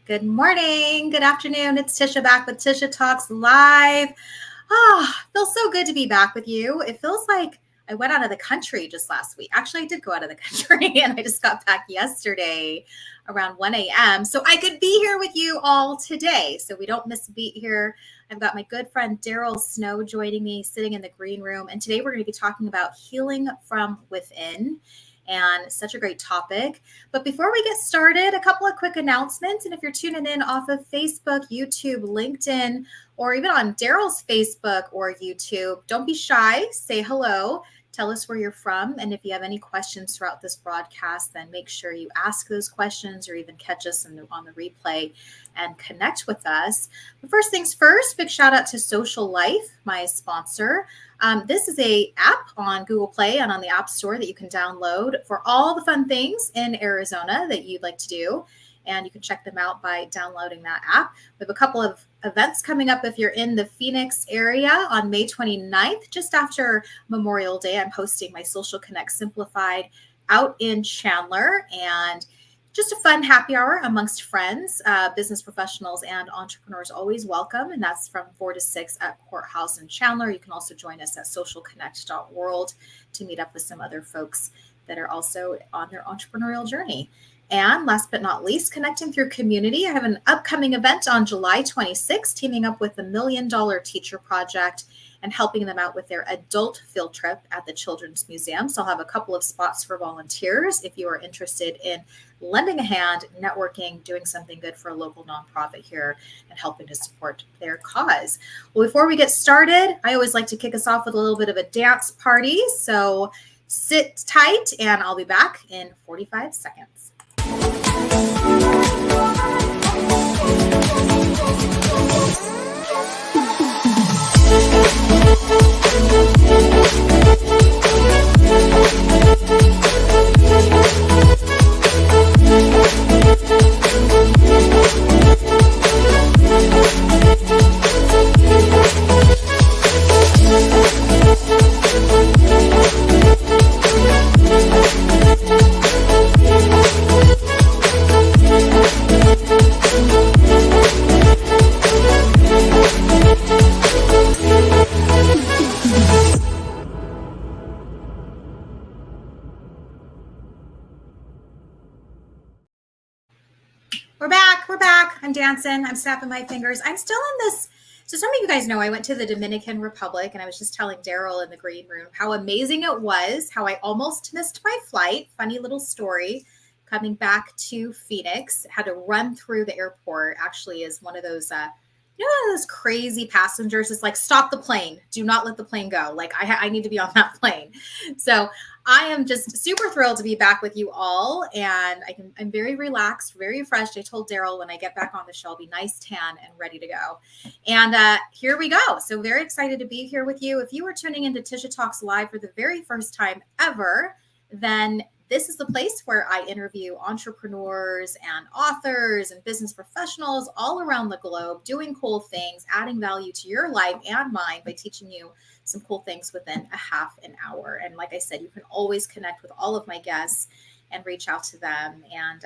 Good morning. Good afternoon. It's Tisha back with Tisha Talks Live. Feels so good to be back with you. It feels like I went out of the country just last week. Actually, I did go out of the country and I just got back yesterday around 1 a.m. So I could be here with you all today. So we don't miss a beat here. I've got my good friend Daryl Snow joining me, sitting in the green room. And today we're going to be talking about healing from within. And such a great topic. But before we get started, a couple of quick announcements. And if you're tuning in off of Facebook, YouTube, LinkedIn, or even on Daryl's Facebook or YouTube, don't be shy. Say hello. Tell us where you're from. And if you have any questions throughout this broadcast, then make sure you ask those questions or even catch us on the replay and connect with us. But first things first, big shout out to Social Life, my sponsor. This is an app on Google Play and on the App Store that you can download for all the fun things in Arizona that you'd like to do. And you can check them out by downloading that app. We have a couple of events coming up if you're in the Phoenix area on May 29th, just after Memorial Day. I'm hosting my Social Connect Simplified out in Chandler, and just a fun happy hour amongst friends, business professionals, and entrepreneurs always welcome. And that's from 4 to 6 at Courthouse in Chandler. You can also join us at socialconnect.world to meet up with some other folks that are also on their entrepreneurial journey. And last but not least, connecting through community. I have an upcoming event on July 26th, teaming up with the $1 Million Teacher Project and helping them out with their adult field trip at the Children's Museum. So I'll have a couple of spots for volunteers if you are interested in lending a hand, networking, doing something good for a local nonprofit here, and helping to support their cause. Well, before we get started, I always like to kick us off with a little bit of a dance party. So sit tight, and I'll be back in 45 seconds. We're back. I'm dancing. I'm snapping my fingers. I'm still in this. So some of you guys know I went to the Dominican Republic, and I was just telling Daryl in the green room how amazing it was, how I almost missed my flight. Funny little story. Coming back to Phoenix, had to run through the airport. Actually, is one of those those crazy passengers. It's like, stop the plane. Do not let the plane go. Like I need to be on that plane. So I am just super thrilled to be back with you all. And I'm very relaxed, very refreshed. I told Daryl when I get back on the show, I'll be nice, tan, and ready to go. And here we go. So very excited to be here with you. If you are tuning into Tisha Talks Live for the very first time ever, then this is the place where I interview entrepreneurs and authors and business professionals all around the globe, doing cool things, adding value to your life and mine by teaching you some cool things within a half an hour. And like I said, you can always connect with all of my guests and reach out to them and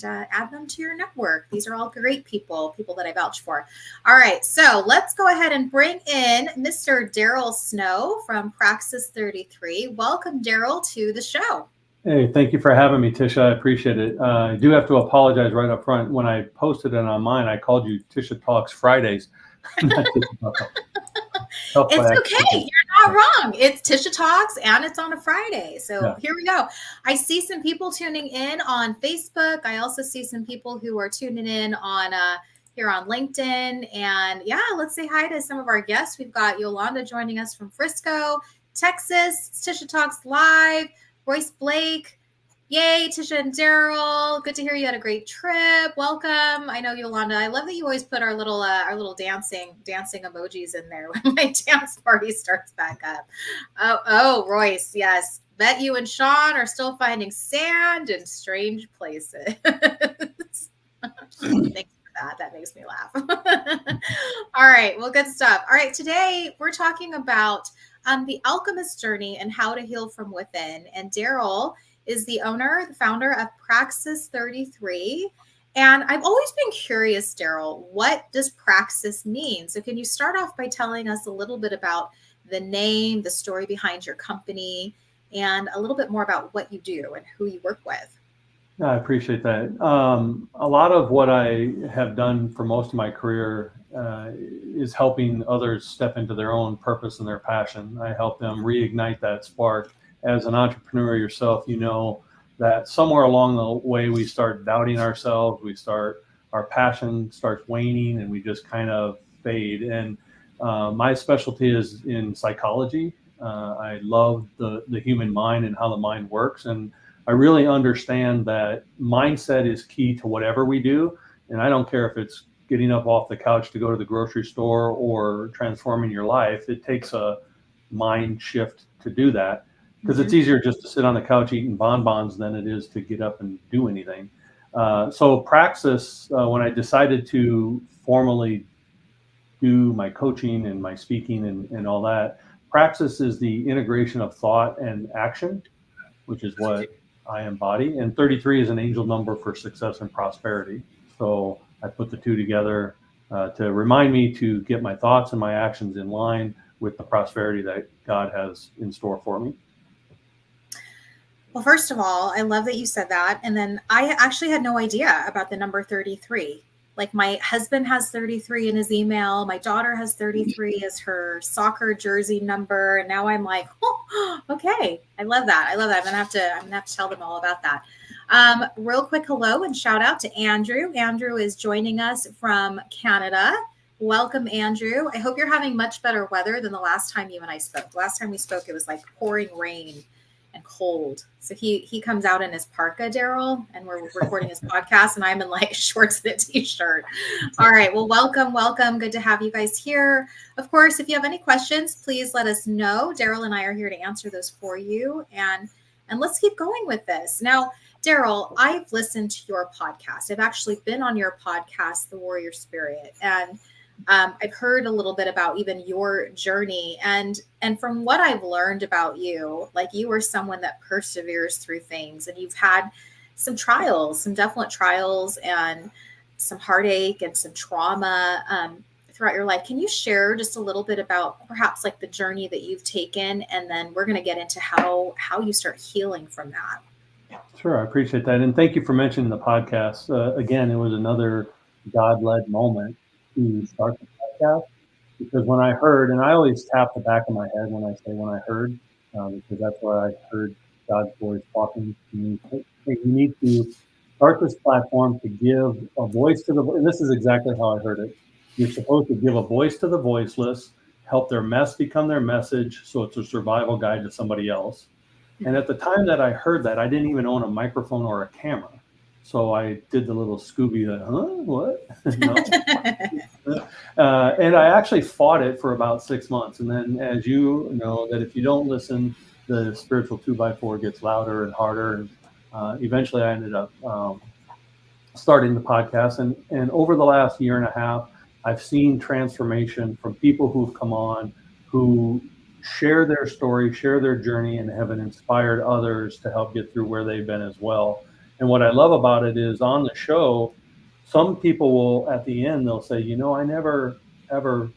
add them to your network. These are all great people that I vouch for. All right, so let's go ahead and bring in Mr. Daryl Snow from Praxis 33. Welcome, Daryl, to the show. Hey, thank you for having me, Tisha. I appreciate it. I do have to apologize right up front. When I posted it on mine, I called you Tisha Talks Fridays. Not Tisha Talks. It's okay. You're not wrong. It's Tisha Talks and it's on a Friday. So Here we go. I see some people tuning in on Facebook. I also see some people who are tuning in on here on LinkedIn. And yeah, let's say hi to some of our guests. We've got Yolanda joining us from Frisco, Texas. It's Tisha Talks Live. Royce Blake, yay, Tisha and Daryl. Good to hear you had a great trip. Welcome. I know Yolanda. I love that you always put our little dancing emojis in there when my dance party starts back up. Oh, Royce, yes. Bet you and Sean are still finding sand in strange places. Thanks for that. That makes me laugh. All right. Well, good stuff. All right. Today we're talking about the alchemist journey and how to heal from within. And Daryl is the founder of Praxis 33. And I've always been curious, Daryl, what does praxis mean? So can you start off by telling us a little bit about the name, the story behind your company, and a little bit more about what you do and who you work with? I appreciate that. A lot of what I have done for most of my career is helping others step into their own purpose and their passion. I help them reignite that spark. As an entrepreneur yourself, you know that somewhere along the way we start doubting ourselves, our passion starts waning, and we just kind of fade. And my specialty is in psychology. I love the human mind and how the mind works, and I really understand that mindset is key to whatever we do. And I don't care if it's getting up off the couch to go to the grocery store or transforming your life. It takes a mind shift to do that, because it's easier just to sit on the couch eating bonbons than it is to get up and do anything. So Praxis, when I decided to formally do my coaching and my speaking and all that, Praxis is the integration of thought and action, which is what I embody. And 33 is an angel number for success and prosperity. So I put the two together to remind me to get my thoughts and my actions in line with the prosperity that God has in store for me. Well, first of all, I love that you said that. And then I actually had no idea about the number 33. Like my husband has 33 in his email. My daughter has 33 as her soccer jersey number. And now I'm like, oh, okay. I love that. I love that. I'm gonna have to tell them all about that. Real quick hello and shout out to Andrew. Andrew is joining us from Canada. Welcome, Andrew. I hope you're having much better weather than the last time you and I spoke. The last time we spoke, it was like pouring rain and cold. So he comes out in his parka, Daryl, and we're recording his podcast, and I'm in like shorts and a t-shirt. All right. Well, welcome. Good to have you guys here. Of course, if you have any questions, please let us know. Daryl and I are here to answer those for you. And let's keep going with this. Now, Daryl, I've listened to your podcast. I've actually been on your podcast, The Warrior Spirit, and I've heard a little bit about even your journey, and from what I've learned about you, like you are someone that perseveres through things, and you've had some trials, some definite trials, and some heartache and some trauma throughout your life. Can you share just a little bit about perhaps like the journey that you've taken, and then we're going to get into how you start healing from that? Sure, I appreciate that, and thank you for mentioning the podcast. Again, it was another God-led moment to start the podcast, because when I heard, and I always tap the back of my head when I say when I heard, because that's where I heard God's voice talking to me. Hey, you need to start this platform to give a voice to the, and this is exactly how I heard it. You're supposed to give a voice to the voiceless, help their mess become their message, so it's a survival guide to somebody else. And at the time that I heard that, I didn't even own a microphone or a camera. So I did the little Scooby, what? And I actually fought it for about 6 months. And then, as you know, that if you don't listen, the spiritual 2x4 gets louder and harder. And eventually I ended up starting the podcast. And over the last year and a half, I've seen transformation from people who've come on, who share their story, share their journey, and have inspired others to help get through where they've been as well. And what I love about it is on the show, some people will, at the end, they'll say, I never ever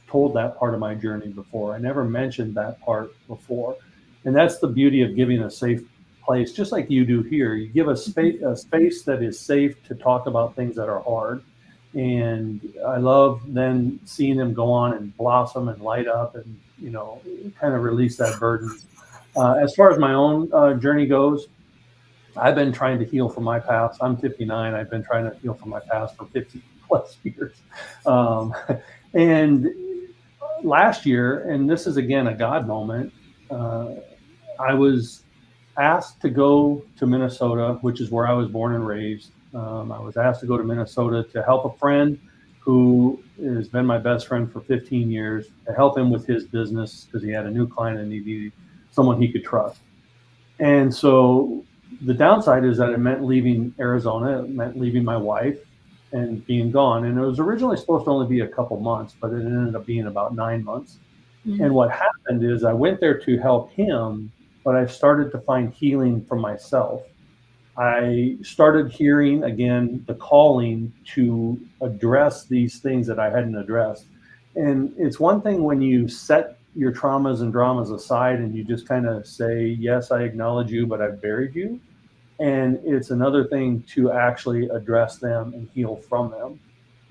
told that part of my journey before. I never mentioned that part before. And that's the beauty of giving a safe place, just like you do here. You give a space that is safe to talk about things that are hard. And I love then seeing them go on and blossom and light up and, kind of release that burden. As far as my own journey goes, I've been trying to heal from my past. I'm 59. I've been trying to heal from my past for 50 plus years. And last year, and this is again a God moment, I was asked to go to Minnesota, which is where I was born and raised. I was asked to go to Minnesota to help a friend who has been my best friend for 15 years, to help him with his business because he had a new client and he needed someone he could trust. And so the downside is that it meant leaving Arizona. It meant leaving my wife and being gone. And it was originally supposed to only be a couple months, but it ended up being about 9 months. Mm-hmm. And what happened is I went there to help him, but I started to find healing for myself. I started hearing again the calling to address these things that I hadn't addressed. And it's one thing when you set your traumas and dramas aside and you just kind of say, yes, I acknowledge you, but I've buried you. And it's another thing to actually address them and heal from them.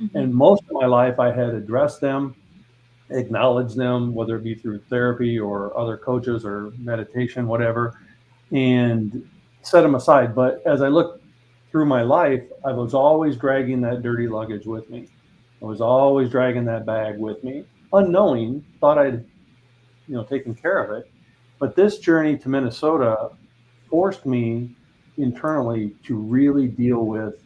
Mhm. And most of my life, I had addressed them, acknowledged them, whether it be through therapy or other coaches or meditation, whatever, and set them aside. But as I look through my life, I was always dragging that dirty luggage with me. I was always dragging that bag with me, unknowing, thought I'd, taken care of it. But this journey to Minnesota forced me internally to really deal with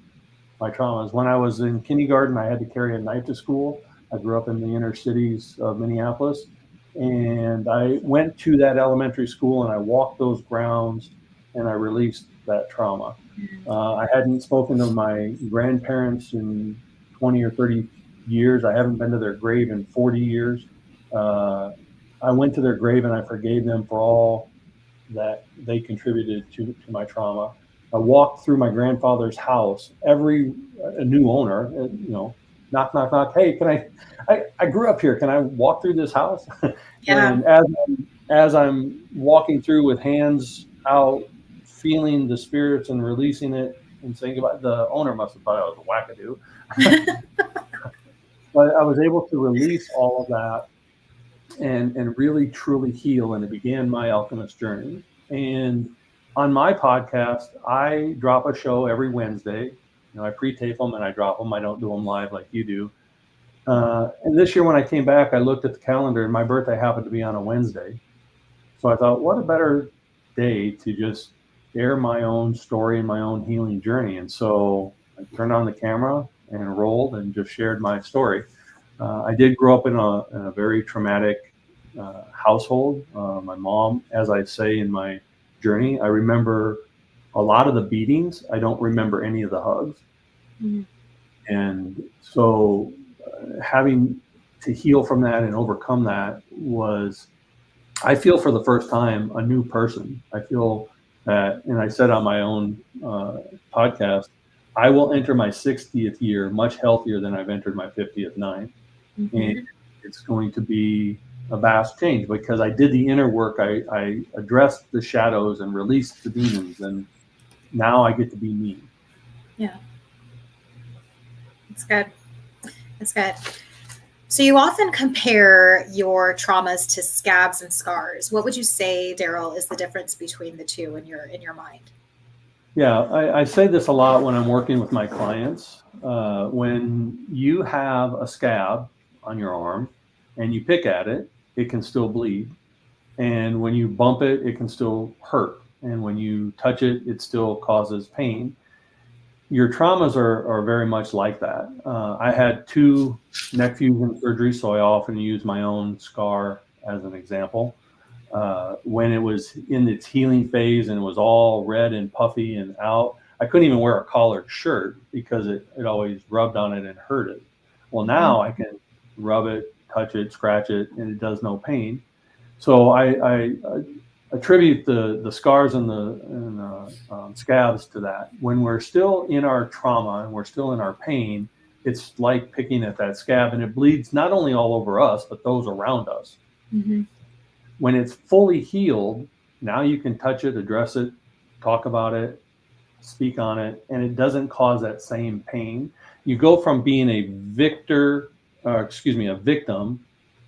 my traumas. When I was in kindergarten, I had to carry a knife to school. I grew up in the inner cities of Minneapolis. And I went to that elementary school and I walked those grounds and I released that trauma. I hadn't spoken to my grandparents in 20 or 30 years. I haven't been to their grave in 40 years. Uh, I went to their grave and I forgave them for all that they contributed to my trauma. I walked through my grandfather's house. Every a new owner, knock, knock, knock. Hey, I grew up here. Can I walk through this house? Yeah. And as I'm walking through with hands out, feeling the spirits and releasing it and saying goodbye, the owner must have thought I was a wackadoo. But I was able to release all of that and really truly heal. And it began my alchemist journey. And on my podcast, I drop a show every Wednesday. I pre-tape them and I drop them. I don't do them live like you do. And this year when I came back, I looked at the calendar and my birthday happened to be on a Wednesday. So I thought, what a better day to just air my own story and my own healing journey. And so I turned on the camera and rolled and just shared my story. I did grow up in a very traumatic household. My mom, as I say in my journey, I remember a lot of the beatings. I don't remember any of the hugs. Mhm. And so having to heal from that and overcome that was, I feel for the first time, a new person. I feel that, and I said on my own podcast, I will enter my 60th year much healthier than I've entered my 50th night. And Mhm. it's going to be a vast change because I did the inner work. I addressed the shadows and released the demons, and now I get to be me. Yeah, that's good. That's good. So you often compare your traumas to scabs and scars. What would you say, Daryl, is the difference between the two in your mind? Yeah, I say this a lot when I'm working with my clients. When you have a scab on your arm and you pick at it, it can still bleed. And when you bump it, it can still hurt. And when you touch it, it still causes pain. Your traumas are very much like that. I had two neck fusion surgeries, so I often use my own scar as an example. When it was in its healing phase and it was all red and puffy and out, I couldn't even wear a collared shirt because it always rubbed on it and hurt it. Well, Mhm. now I can rub it, touch it, scratch it, and it does no pain. So I attribute the scars and the scabs to that. When we're still in our trauma and we're still in our pain, it's like picking at that scab, and it bleeds not only all over us but those around us. Mhm. When it's fully healed, now you can touch it, address it, talk about it, speak on it, and it doesn't cause that same pain. You go from being a a victim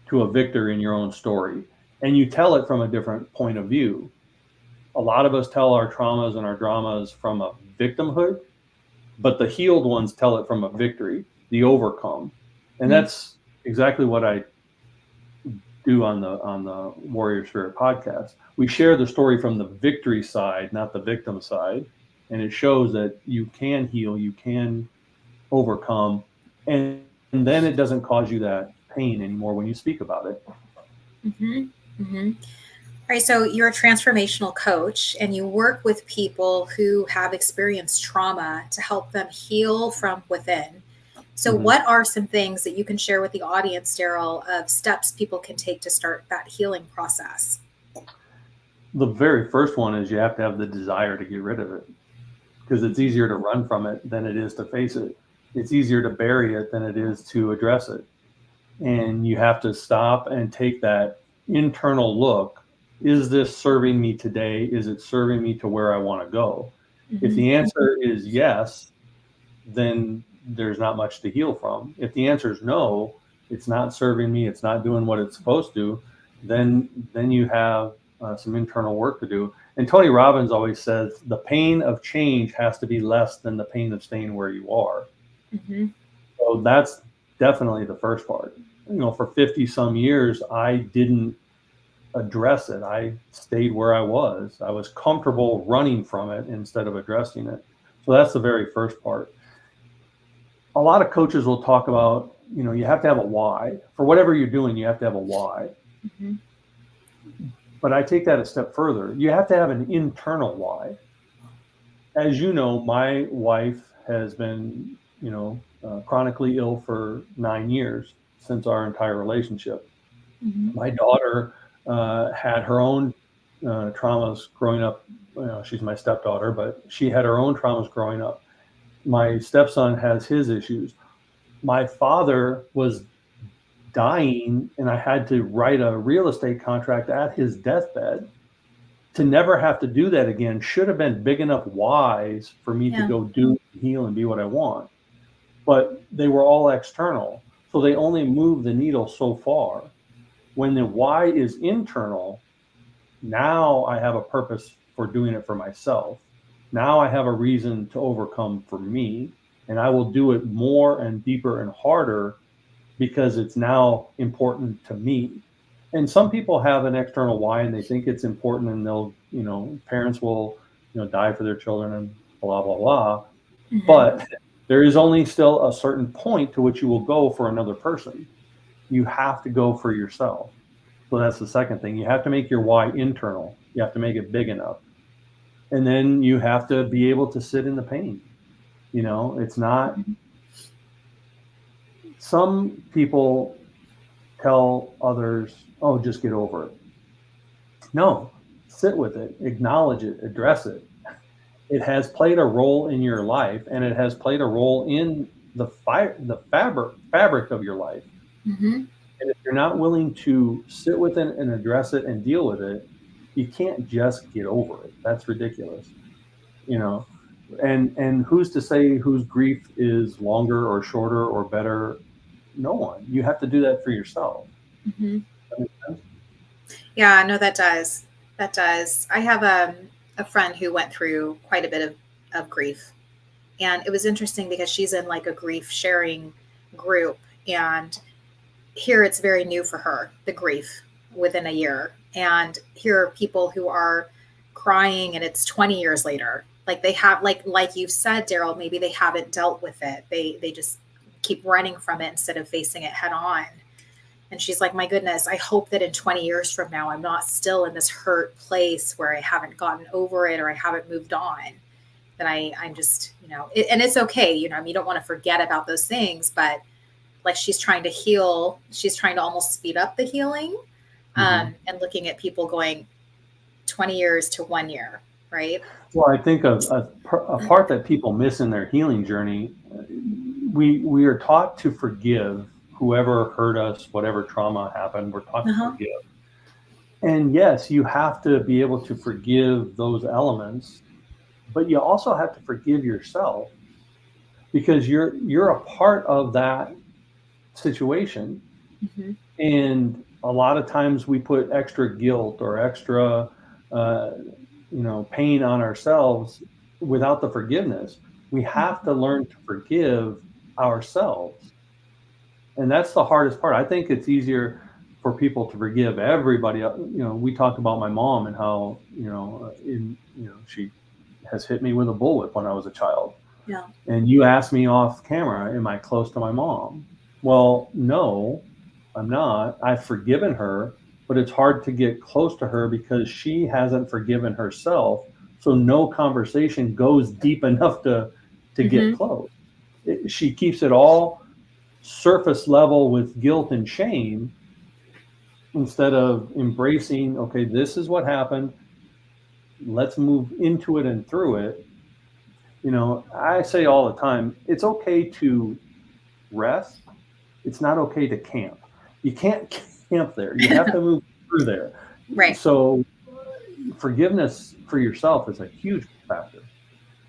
to a victor in your own story, and you tell it from a different point of view. A lot of us tell our traumas and our dramas from a victimhood, but the healed ones tell it from a victory, the overcome. And Mhm. that's exactly what I do on the Warrior Spirit podcast. We share the story from the victory side, not the victim side, and it shows that you can heal, you can overcome, and then it doesn't cause you that pain anymore when you speak about it. Mhm. Mhm. All right, so you're a transformational coach and you work with people who have experienced trauma to help them heal from within. So, Mm-hmm. what are some things that you can share with the audience, Daryl, of steps people can take to start that healing process? The very first one is you have to have the desire to get rid of it. because it's easier to run from it than it is to face it. It's easier to bury it than it is to address it. And you have to stop and take that internal look. Is this serving me today? Is it serving me to where I want to go? If Mhm. the answer is yes, then there's not much to heal from. If the answer is no, it's not serving me, it's not doing what it's supposed to, then you have some internal work to do. And Tony Robbins always says the pain of change has to be less than the pain of staying where you are. Mhm. So that's definitely the first part. For 50 some years, I didn't address it. I stayed where I was. I was comfortable running from it instead of addressing it. So that's the very first part. A lot of coaches will talk about, you have to have a why. For whatever you're doing, you have to have a why. Mhm. But I take that a step further. You have to have an internal why. As you know, my wife has been, chronically ill for 9 years since our entire relationship. Mhm. My daughter had her own traumas growing up. She's my stepdaughter, but she had her own traumas growing up. My stepson has his issues. My father was dying, and I had to write a real estate contract at his deathbed. To never have to do that again should have been big enough whys for me to Yeah. go do, heal, and be what I want. But they were all external. So they only move the needle so far. When the why is internal, now I have a purpose for doing it for myself. Now I have a reason to overcome for me, and I will do it more and deeper and harder because it's now important to me. And some people have an external why and they think it's important, and they'll, parents will, die for their children and blah, blah, blah. Mhm. But there is only still a certain point to which you will go for another person. You have to go for yourself. So that's the second thing. You have to make your why internal. You have to make it big enough. And then you have to be able to sit in the pain. It's not, some people tell others, oh, just get over it. No, sit with it, acknowledge it, address it. It has played a role in your life, and it has played a role in the fabric of your life. Mhm. And if you're not willing to sit with it and address it and deal with it, you can't just get over it. That's ridiculous. You know, and who's to say whose grief is longer or shorter or better? No one. You have to do that for yourself. Mhm. That makes sense? Yeah, no, that does. That does. I have a friend who went through quite a bit of grief. And it was interesting because she's in like a grief sharing group. And here it's very new for her, the grief within a year. And here are people who are crying and it's 20 years later. Like they have like you've said, Daryl, maybe they haven't dealt with it. They just keep running from it instead of facing it head on. And she's like, my goodness, I hope that in 20 years from now, I'm not still in this hurt place where I haven't gotten over it or I haven't moved on. That I'm just, and it's okay. I mean, you don't want to forget about those things, but like she's trying to heal, she's trying to almost speed up the healing, Hmm. and looking at people going 20 years to 1 year, right? Well, I think a part that people miss in their healing journey, we are taught to forgive whoever hurt us, whatever trauma happened. We're taught to Uh-huh. forgive. And yes, you have to be able to forgive those elements, but you also have to forgive yourself because you're a part of that situation. Mm-hmm. And a lot of times we put extra guilt or extra uh, pain on ourselves without the forgiveness. We have to learn to forgive ourselves, and that's the hardest part. I think it's easier for people to forgive everybody. We talked about my mom and how she has hit me with a bullwhip when I was a child. Yeah. And you asked me off camera, am I close to my mom? Well, no, I'm not. I've forgiven her, but it's hard to get close to her because she hasn't forgiven herself. So no conversation goes deep enough to get Mm-hmm. close. She keeps it all surface level with guilt and shame instead of embracing, okay, this is what happened. Let's move into it and through it. I say all the time, it's okay to rest. It's not okay to camp. You can't camp there. You have to move through there. Right. So forgiveness for yourself is a huge factor.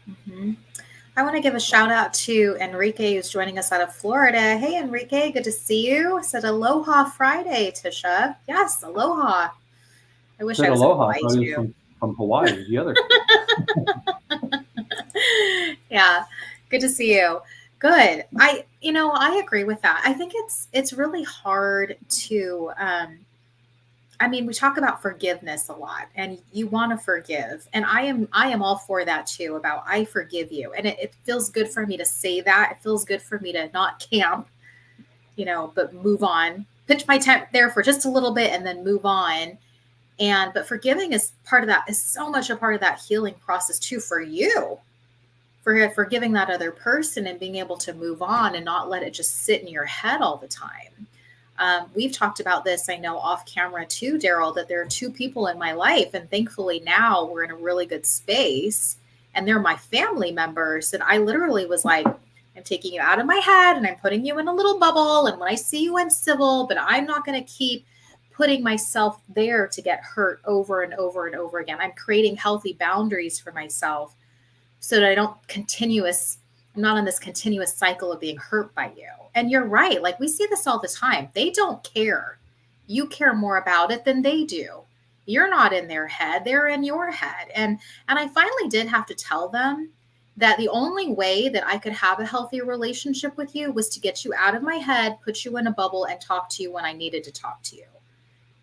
Mm-hmm. I want to give a shout out to Enrique, who's joining us out of Florida. Hey, Enrique, good to see you. Said Aloha Friday, Tisha. Yes, aloha. I wish Said I was in aloha. I Hawaii thought he was too. from Hawaii, the other. Yeah, good to see you. Good. I agree with that. I think it's really hard to I mean, we talk about forgiveness a lot and you want to forgive. And I am all for that too, about I forgive you. And it feels good for me to say that. It feels good for me to not camp, but move on. Pitch my tent there for just a little bit and then move on. But forgiving is part of that, is so much a part of that healing process too for you. For forgiving that other person and being able to move on and not let it just sit in your head all the time. We've talked about this, I know, off camera too, Daryl, that there are two people in my life. And thankfully now we're in a really good space and they're my family members. And I literally was like, I'm taking you out of my head and I'm putting you in a little bubble. And when I see you, I'm civil, but I'm not going to keep putting myself there to get hurt over and over and over again. I'm creating healthy boundaries for myself so that I'm not on this continuous cycle of being hurt by you. And you're right. Like we see this all the time. They don't care. You care more about it than they do. You're not in their head. They're in your head. And I finally did have to tell them that the only way that I could have a healthy relationship with you was to get you out of my head, put you in a bubble and talk to you when I needed to talk to you.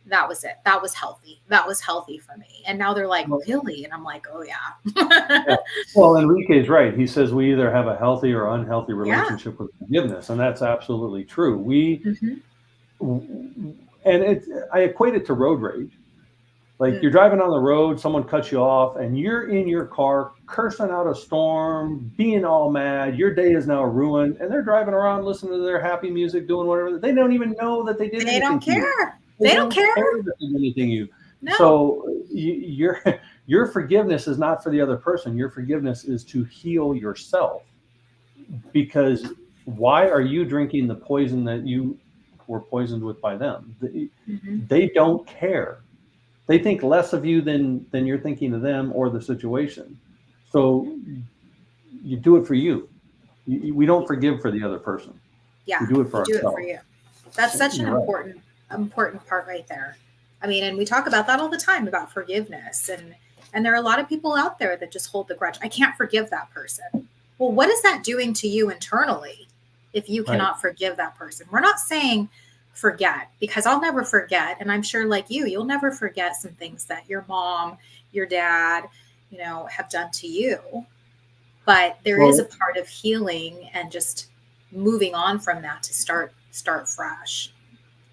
That was it. That was healthy. That was healthy for me. And now they're like, Well, really? And I'm like, oh yeah. yeah. Well, Enrique's right. He says we either have a healthy or unhealthy Yeah. relationship with forgiveness, and that's absolutely true. Mm-hmm. I equate it to road rage. Like Mm. you're driving on the road, someone cuts you off, and you're in your car cursing out a storm, being all mad. Your day is now ruined, and they're driving around listening to their happy music, doing whatever. They don't even know that they did They anything don't to you. care. They They don't don't care. care that they did anything to you. No. So your forgiveness is not for the other person. Your forgiveness is to heal yourself. Because why are you drinking the poison that you were poisoned with by them? Mm-hmm. They don't care. They think less of you than you're thinking of them or the situation. So you do it for you. We don't forgive for the other person. We Yeah, do it for you do it for ourselves. you. That's such an You're right. important part right there. I mean, and we talk about that all the time about forgiveness. And there are a lot of people out there that just hold the grudge. I can't forgive that person. Well, what is that doing to you internally if you Right. cannot forgive that person? We're not saying forget, because I'll never forget. And I'm sure like you'll never forget some things that your mom, your dad, have done to you. But there is a Well, part of healing and just moving on from that to start fresh.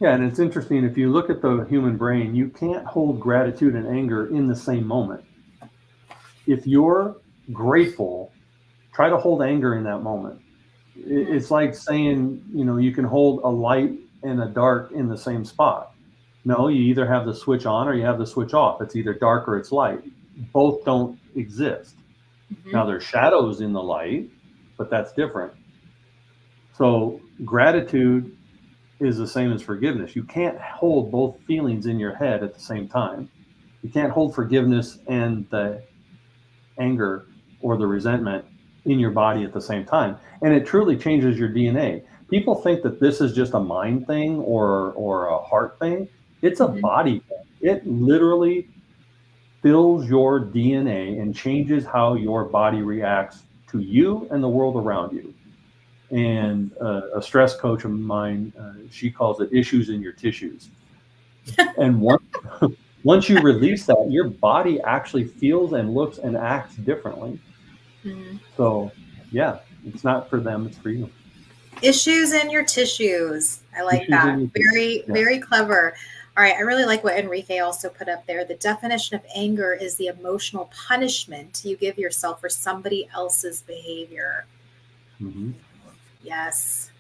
yeah, and it's interesting. If you look at the human brain, you can't hold gratitude and anger in the same moment. If you're grateful, try to hold anger in that moment. It's like saying, you can hold a light and a dark in the same spot. No, you either have the switch on or you have the switch off. It's either dark or it's light. Both don't exist. Mm-hmm. Now there's shadows in the light, but that's different. So gratitude is the same as forgiveness. You can't hold both feelings in your head at the same time. You can't hold forgiveness and the anger or the resentment in your body at the same time. And it truly changes your DNA. People think that this is just a mind thing or a heart thing. It's a Mm-hmm. body thing. It literally fills your DNA and changes how your body reacts to you and the world around you. And a stress coach of mine, she calls it issues in your tissues. And once you release that, your body actually feels and looks and acts differently. Mm-hmm. So, yeah, it's not for them, it's for you. Issues in your tissues. I like Issues that. in your tissues. Very, Yeah. very clever. All right. I really like what Enrique also put up there. The definition of anger is the emotional punishment you give yourself for somebody else's behavior. Mm-hmm. Yes.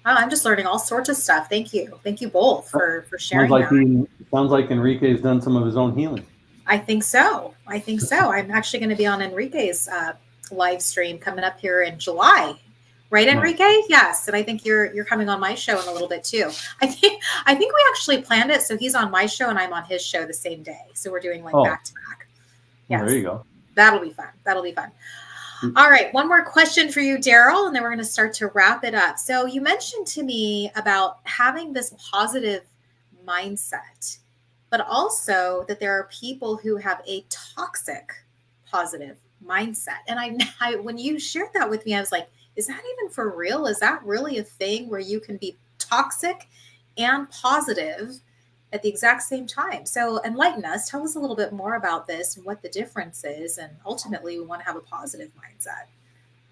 Oh, I'm just learning all sorts of stuff. Thank you. Thank you both for Sounds sharing like that. sounds like Enrique's done some of his own healing. I think so. I'm actually going to be on Enrique's live stream coming up here in July. Right, Enrique? Nice. Yes, and I think you're coming on my show in a little bit too. I think we actually planned it so he's on my show and I'm on his show the same day. So we're doing like back to back. Yes, well, there you go. That'll be fun. All right, one more question for you, Daryl, and then we're going to start to wrap it up. So you mentioned to me about having this positive mindset, but also that there are people who have a toxic positive mindset. And I when you shared that with me, I was like, is that even for real? Is that really a thing where you can be toxic and positive at the exact same time? So enlighten us. Tell us a little bit more about this and what the difference is. And ultimately, we want to have a positive mindset.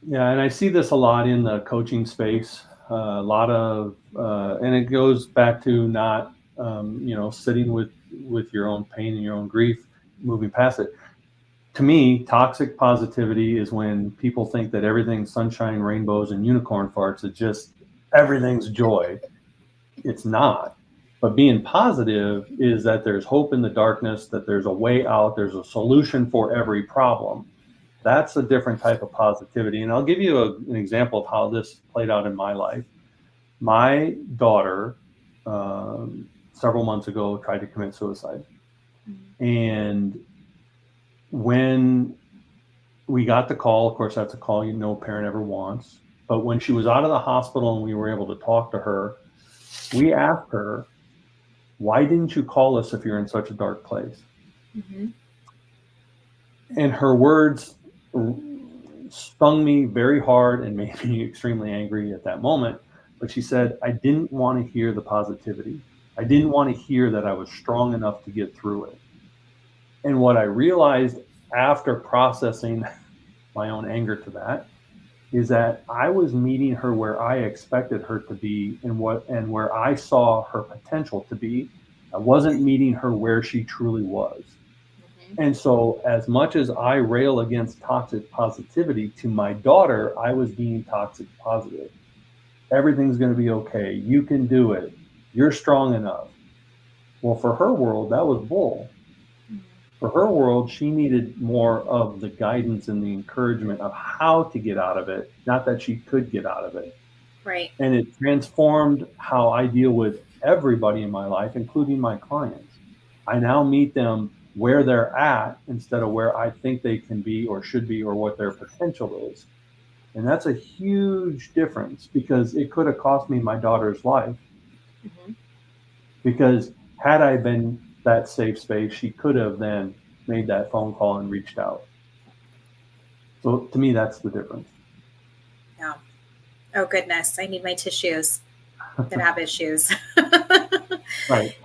Yeah, and I see this a lot in the coaching space. A lot of, and it goes back to not, sitting with your own pain and your own grief, moving past it. To me, toxic positivity is when people think that everything's sunshine, rainbows, and unicorn farts. It's just everything's joy. It's not. But being positive is that there's hope in the darkness, that there's a way out, there's a solution for every problem. That's a different type of positivity. And I'll give you an example of how this played out in my life. My daughter, several months ago, tried to commit suicide. And when we got the call, of course, that's a call no parent ever wants. But when she was out of the hospital and we were able to talk to her, we asked her, why didn't you call us if you're in such a dark place? Mm-hmm. And her words stung me very hard and made me extremely angry at that moment. But she said, I didn't want to hear the positivity. I didn't want to hear that I was strong enough to get through it. And what I realized after processing my own anger to that is that I was meeting her where I expected her to be and where I saw her potential to be. I wasn't meeting her where she truly was. Mm-hmm. And so as much as I rail against toxic positivity, to my daughter, I was being toxic positive. Everything's going to be okay. You can do it. You're strong enough. Well, for her world, that was bull. For her world, she needed more of the guidance and the encouragement of how to get out of it, not that she could get out of it. Right. And it transformed how I deal with everybody in my life, including my clients. I now meet them where they're at instead of where I think they can be or should be or what their potential is. And that's a huge difference because it could have cost me my daughter's life. Mm-hmm. Because had I been that safe space, she could have then made that phone call and reached out. So to me, that's the difference. Yeah. Oh goodness, I need my tissues that have issues. Right.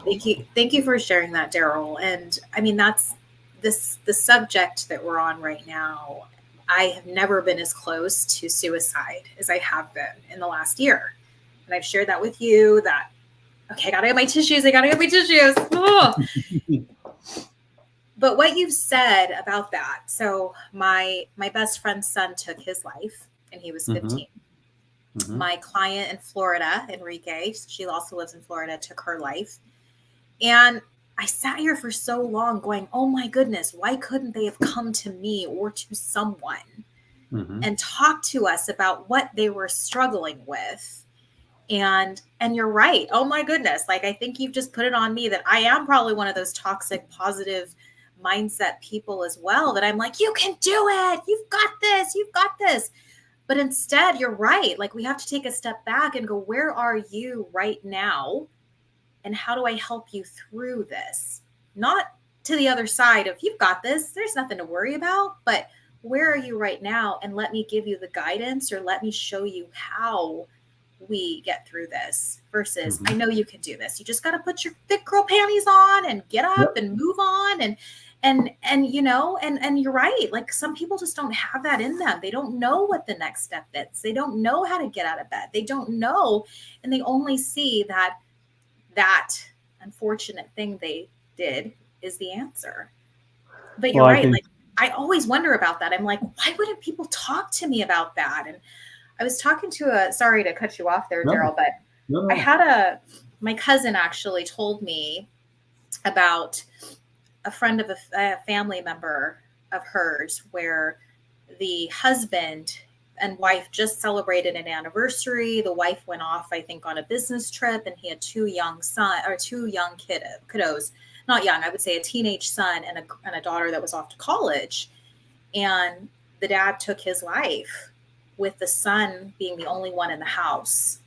Thank you for sharing that, Daryl. And I mean, that's the subject that we're on right now. I have never been as close to suicide as I have been in the last year. And I've shared that with you that, okay, I gotta get my tissues. Oh. But what you've said about that. So my best friend's son took his life and he was 15. Mm-hmm. Mm-hmm. My client in Florida, Enrique, she also lives in Florida, took her life. And I sat here for so long going, oh my goodness, why couldn't they have come to me or to someone and talked to us about what they were struggling with? And you're right. Oh my goodness. Like, I think you've just put it on me that I am probably one of those toxic, positive mindset people as well, that I'm like, you can do it. You've got this. But instead, you're right. Like, we have to take a step back and go, where are you right now? And how do I help you through this? Not to the other side of, you've got this, there's nothing to worry about, but where are you right now? And let me give you the guidance, or let me show you how we get through this versus, I know you can do this. You just got to put your thick girl panties on and get up and move on. And you know, and you're right. Like, some people just don't have that in them. They don't know what the next step is. They don't know how to get out of bed. They don't know. And they only see that unfortunate thing they did is the answer. But you're right. Like, I always wonder about that. I'm like, why wouldn't people talk to me about that? And I was talking to sorry to cut you off there, Daryl, but I had my cousin actually told me about a friend of a family member of hers where the husband and wife just celebrated an anniversary. The wife went off, I think, on a business trip, and he had two young kiddos. Not young, I would say a teenage son and a daughter that was off to college. And the dad took his life with the son being the only one in the house.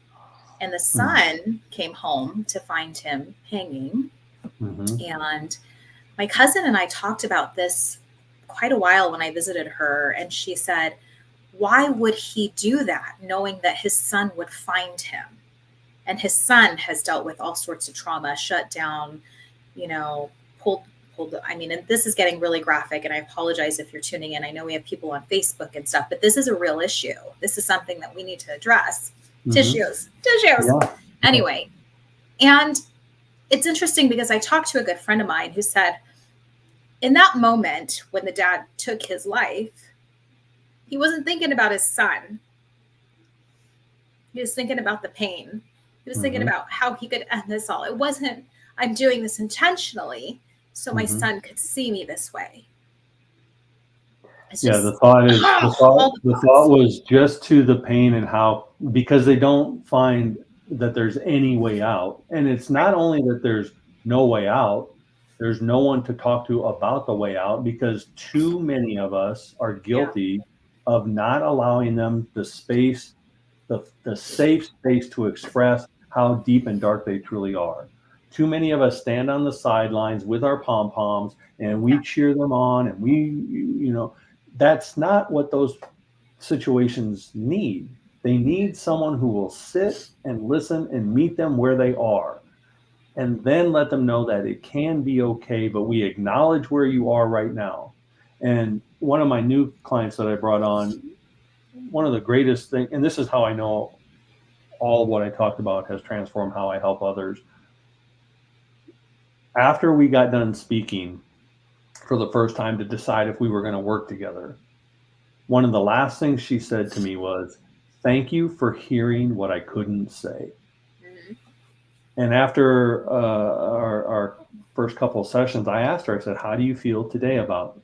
And the son came home to find him hanging. And my cousin and I talked about this quite a while when I visited her. And she said, why would he do that, knowing that his son would find him? And his son has dealt with all sorts of trauma, shut down, pulled. I mean, and this is getting really graphic, and I apologize if you're tuning in. I know we have people on Facebook and stuff, but this is a real issue. This is something that we need to address. Tissues. Yeah. Anyway, and it's interesting because I talked to a good friend of mine who said, in that moment when the dad took his life, he wasn't thinking about his son. He was thinking about the pain. He was thinking about how he could end this all. It wasn't, I'm doing this intentionally so my son could see me this way. The thought was just to the pain and how, because they don't find that there's any way out. And it's not only that there's no way out, there's no one to talk to about the way out, because too many of us are guilty of not allowing them the space, the safe space to express how deep and dark they truly are. Too many of us stand on the sidelines with our pom-poms and we cheer them on, and we, that's not what those situations need. They need someone who will sit and listen and meet them where they are, and then let them know that it can be okay, but we acknowledge where you are right now. And one of my new clients that I brought on, one of the greatest things, and this is how I know all of what I talked about has transformed how I help others. After we got done speaking for the first time to decide if we were going to work together, one of the last things she said to me was, "Thank you for hearing what I couldn't say." And after our first couple of sessions, I asked her, I said, "How do you feel today about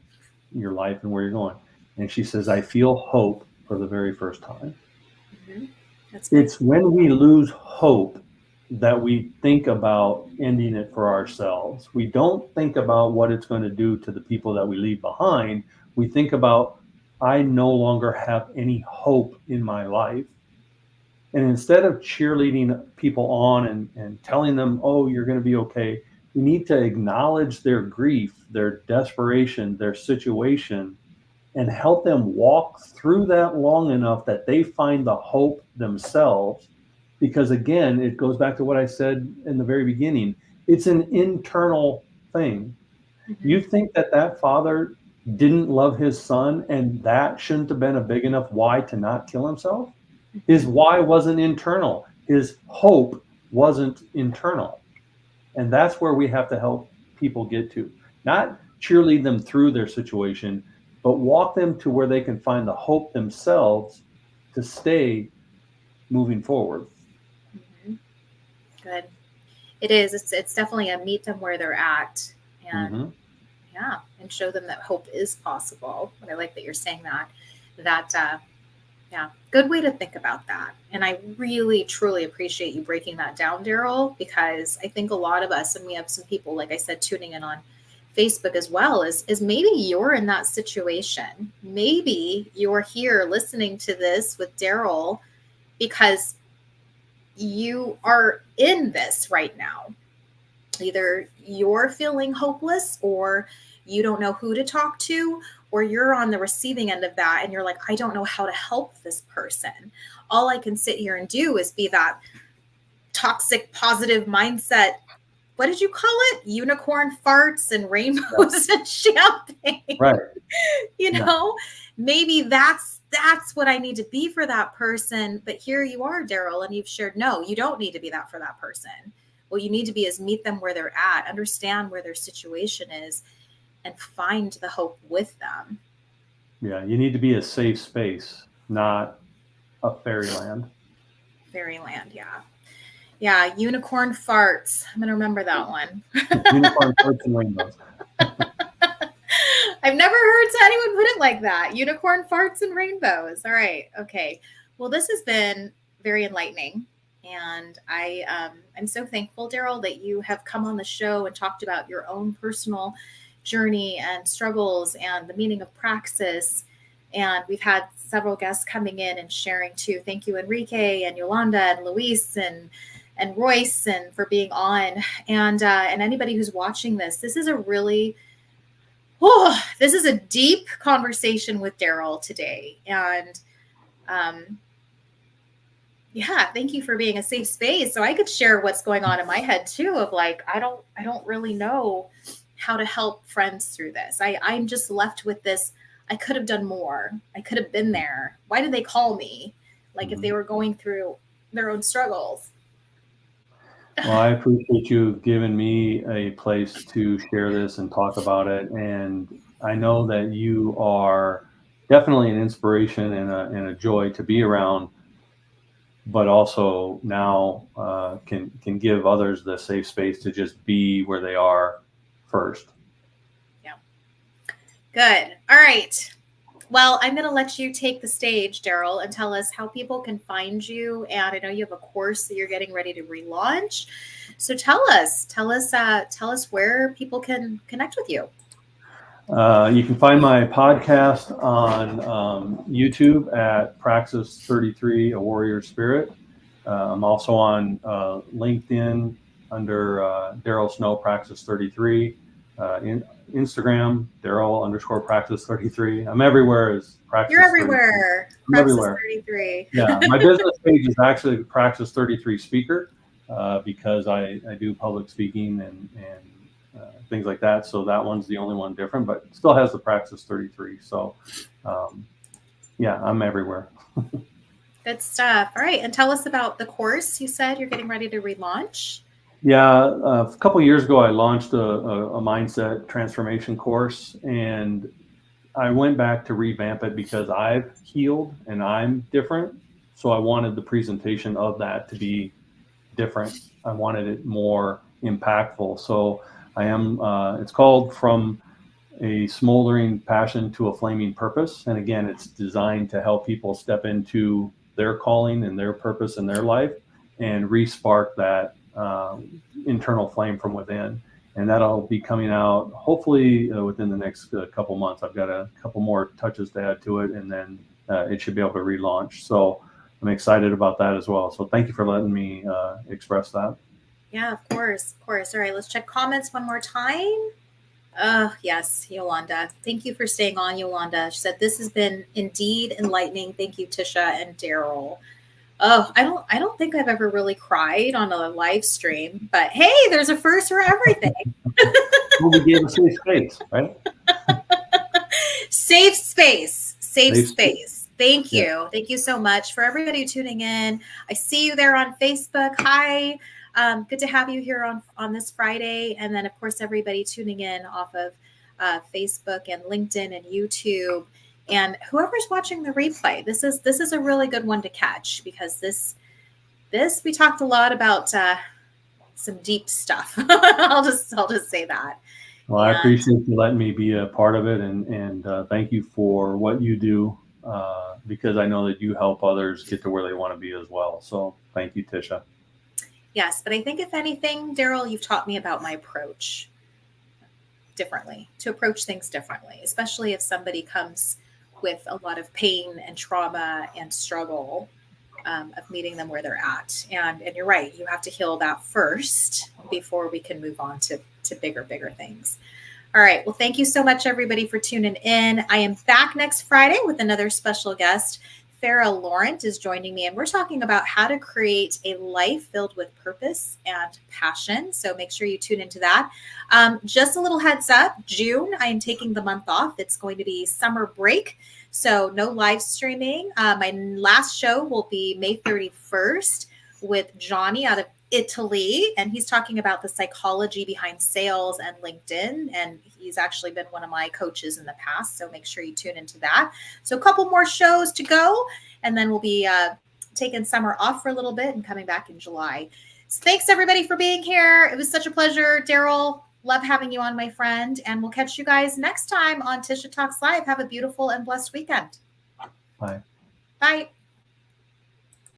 your life and where you're going?" And she says, "I feel hope for the very first time." It's when we lose hope that we think about ending it for ourselves. We don't think about what it's going to do to the people that we leave behind. We think about, I no longer have any hope in my life. And instead of cheerleading people on and telling them, oh, you're going to be okay, we need to acknowledge their grief, their desperation, their situation, and help them walk through that long enough that they find the hope themselves. Because again, it goes back to what I said in the very beginning. It's an internal thing. You think that father didn't love his son, and that shouldn't have been a big enough why to not kill himself? His why wasn't internal. His hope wasn't internal. And that's where we have to help people get to. Not cheerlead them through their situation, but walk them to where they can find the hope themselves to stay moving forward. Good. It is. It's definitely a meet them where they're at, and and show them that hope is possible. But I like that you're saying that. Good way to think about that. And I really, truly appreciate you breaking that down, Daryl, because I think a lot of us, and we have some people, like I said, tuning in on Facebook as well, is maybe you're in that situation. Maybe you're here listening to this with Daryl because you are in this right now. Either you're feeling hopeless, or you don't know who to talk to, or you're on the receiving end of that and you're like, I don't know how to help this person. All I can sit here and do is be that toxic positive mindset. What did you call it? Unicorn farts and rainbows and champagne. Right. Maybe that's what I need to be for that person. But here you are, Daryl, and you've shared, no, you don't need to be that for that person. What you need to be is meet them where they're at, understand where their situation is, and find the hope with them. Yeah, you need to be a safe space, not a fairyland. Fairyland, yeah. Yeah, unicorn farts. I'm going to remember that one. Unicorn farts and rainbows. I've never heard anyone put it like that. Unicorn farts and rainbows. All right. Okay. Well, this has been very enlightening. And I'm so thankful, Daryl, that you have come on the show and talked about your own personal journey and struggles and the meaning of praxis. And we've had several guests coming in and sharing too. Thank you, Enrique and Yolanda and Luis and Royce, and for being on. And anybody who's watching this, this is a deep conversation with Daryl today. And thank you for being a safe space so I could share what's going on in my head too, of like, I don't really know how to help friends through this. I'm just left with this. I could have done more. I could have been there. Why did they call me? Like if they were going through their own struggles. Well, I appreciate you giving me a place to share this and talk about it. And I know that you are definitely an inspiration and a joy to be around, but also now can give others the safe space to just be where they are first. Yeah. Good. All right. Well, I'm going to let you take the stage, Daryl, and tell us how people can find you. And I know you have a course that you're getting ready to relaunch. So tell us where people can connect with you. You can find my podcast on YouTube at Praxis 33, A Warrior Spirit. I'm also on LinkedIn under Daryl Snow Praxis 33. Instagram, Daryl_Praxis 33. I'm everywhere as Praxis. You're everywhere. 33. I'm Praxis everywhere. 33. Yeah, my business page is actually Praxis 33 Speaker because I do public speaking and things like that. So that one's the only one different, but it still has the Praxis 33. So I'm everywhere. Good stuff. All right. And tell us about the course you said you're getting ready to relaunch. Yeah, a couple of years ago, I launched a mindset transformation course, and I went back to revamp it because I've healed and I'm different. So I wanted the presentation of that to be different. I wanted it more impactful. So I am, it's called From a Smoldering Passion to a Flaming Purpose. And again, it's designed to help people step into their calling and their purpose in their life and re-spark that internal flame from within. And that'll be coming out hopefully within the next couple months. I've got a couple more touches to add to it, and then it should be able to relaunch. So I'm excited about that as well. So thank you for letting me express that. Yeah, of course. All right, let's check comments one more time. Yes, Yolanda. Thank you for staying on, Yolanda. She said, this has been indeed enlightening. Thank you, Tisha and Daryl. Oh, I don't think I've ever really cried on a live stream, but hey, there's a first for everything. Well, we gave a safe space, right? Safe space. Thank you. Yeah. Thank you so much for everybody tuning in. I see you there on Facebook. Hi. Good to have you here on this Friday. And then, of course, everybody tuning in off of Facebook and LinkedIn and YouTube. And whoever's watching the replay, this is a really good one to catch, because this we talked a lot about some deep stuff. I'll just say that. Well, I appreciate you letting me be a part of it, and thank you for what you do, because I know that you help others get to where they want to be as well. So thank you, Tisha. Yes, but I think if anything, Daryl, you've taught me about my approach differently, to approach things differently, especially if somebody comes with a lot of pain and trauma and struggle, of meeting them where they're at. And you're right, you have to heal that first before we can move on to bigger things. All right. Well, thank you so much, everybody, for tuning in. I am back next Friday with another special guest. Farah Laurent is joining me, and we're talking about how to create a life filled with purpose and passion. So make sure you tune into that. Just a little heads up, June, I am taking the month off. It's going to be summer break, so no live streaming. My last show will be May 31st with Johnny out of Italy, and he's talking about the psychology behind sales and LinkedIn, and he's actually been one of my coaches in the past, so make sure you tune into that. So a couple more shows to go, and then we'll be taking summer off for a little bit and coming back in July. So thanks everybody for being here. It was such a pleasure. Daryl, Love having you on, my friend. And we'll catch you guys next time on Tisha Talks Live. Have a beautiful and blessed weekend. Bye. Bye.